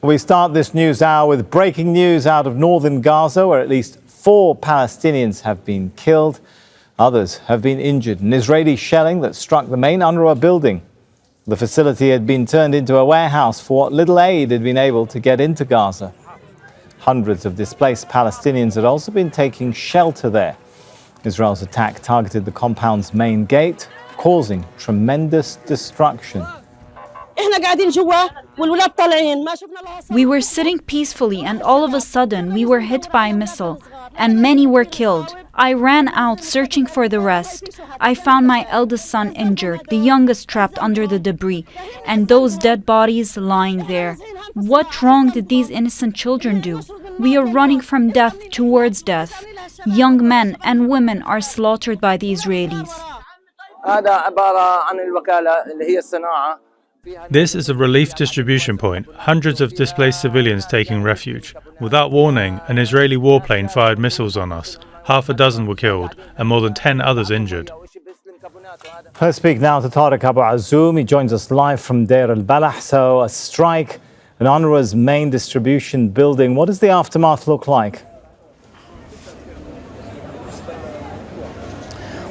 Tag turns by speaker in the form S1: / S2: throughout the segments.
S1: We start this news hour with breaking news out of northern Gaza, where at least 4 Palestinians have been killed. Others have been injured. An Israeli shelling that struck the main UNRWA building. The facility had been turned into a warehouse for what little aid had been able to get into Gaza. Hundreds of displaced Palestinians had also been taking shelter there. Israel's attack targeted the compound's main gate, causing tremendous destruction.
S2: We were sitting peacefully and all of a sudden we were hit by a missile and many were killed. I ran out searching for the rest. I found my eldest son injured, the youngest trapped under the debris, and those dead bodies lying there. What wrong did these innocent children do? We are running from death towards death. Young men and women are slaughtered by the Israelis.
S3: This is a relief distribution point, hundreds of displaced civilians taking refuge. Without warning, an Israeli warplane fired missiles on us. Half a dozen were killed and more than 10 others injured.
S1: Let's speak now to Tareq Azzoum. He joins us live from Deir el-Balah. So a strike in UNRWA's main distribution building. What does the aftermath look like?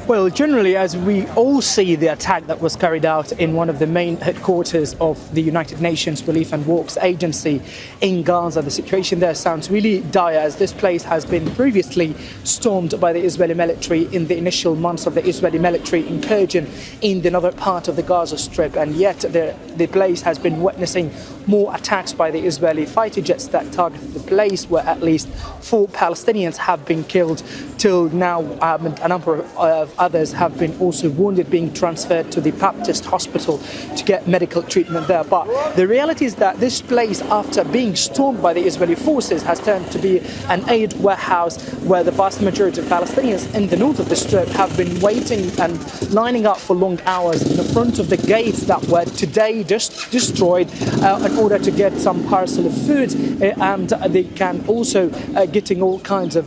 S4: Well, generally, as we all see the attack that was carried out in one of the main headquarters of the United Nations Relief and Works Agency in Gaza, the situation there sounds really dire, as this place has been previously stormed by the Israeli military in the initial months of the Israeli military incursion in the northern part of the Gaza Strip, and yet the place has been witnessing more attacks by the Israeli fighter jets that targeted the place, where at least 4 Palestinians have been killed. Till now, a number of others have been also wounded, being transferred to the Baptist hospital to get medical treatment there. But the reality is that this place, after being stormed by the Israeli forces, has turned to be an aid warehouse where the vast majority of Palestinians in the north of the Strip have been waiting and lining up for long hours in the front of the gates that were today just destroyed in order to get some parcel of food, and they can also getting all kinds of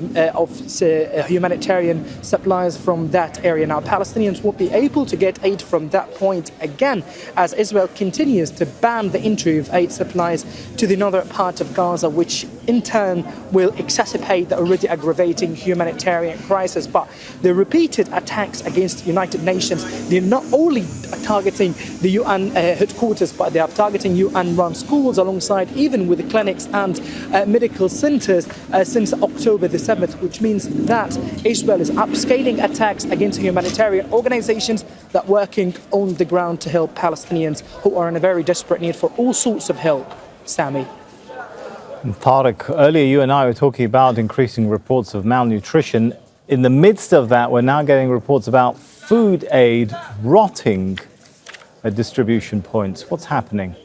S4: humanitarian supplies from that area. Now, Palestinians won't be able to get aid from that point again, as Israel continues to ban the entry of aid supplies to the northern part of Gaza, which in turn will exacerbate the already aggravating humanitarian crisis. But the repeated attacks against the United Nations, they're not only targeting the UN headquarters, but they are targeting UN-run schools, alongside even with the clinics and medical centers since October the 7th, which means that Israel is upscaling attacks against humanitarian organizations that are working on the ground to help Palestinians who are in a very desperate need for all sorts of help. Sami.
S1: Tareq, earlier you and I were talking about increasing reports of malnutrition. In the midst of that, we're now getting reports about food aid rotting at distribution points. What's happening?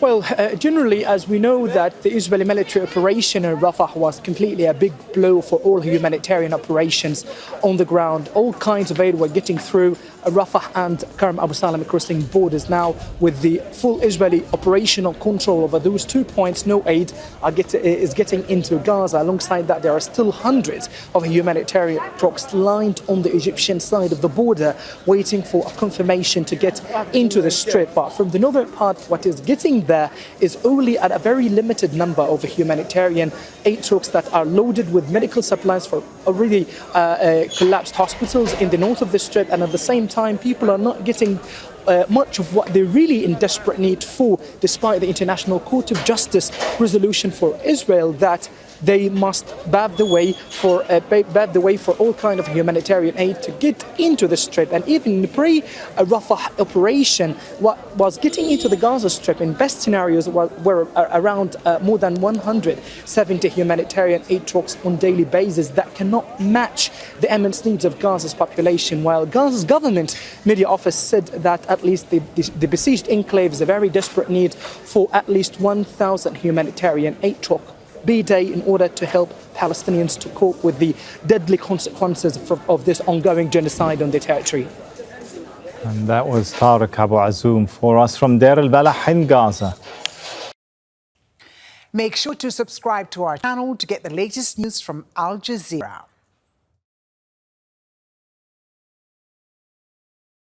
S4: Well, generally, as we know that the Israeli military operation in Rafah was completely a big blow for all humanitarian operations on the ground. All kinds of aid were getting through Rafah and Karm Abu Salam crossing borders. Now, with the full Israeli operational control over those 2 points, no aid is getting into Gaza. Alongside that, there are still hundreds of humanitarian trucks lined on the Egyptian side of the border, waiting for a confirmation to get into the Strip. But from the northern part, what is getting there is only at a very limited number of humanitarian aid trucks that are loaded with medical supplies for already collapsed hospitals in the north of the Strip, and at the same time people are not getting much of what they're really in desperate need for, despite the International Court of Justice resolution for Israel that they must pave the way for all kind of humanitarian aid to get into the Strip. And even in the pre-Rafah operation, what was getting into the Gaza Strip in best scenarios were around more than 170 humanitarian aid trucks on daily basis that cannot match the immense needs of Gaza's population. While Gaza's government media office said that at least the besieged enclave is a very desperate need for at least 1,000 humanitarian aid trucks B-Day in order to help Palestinians to cope with the deadly consequences of this ongoing genocide on their territory.
S1: And that was Tareq Azzoum for us from Deir el-Balah in Gaza.
S5: Make sure to subscribe to our channel to get the latest news from Al Jazeera.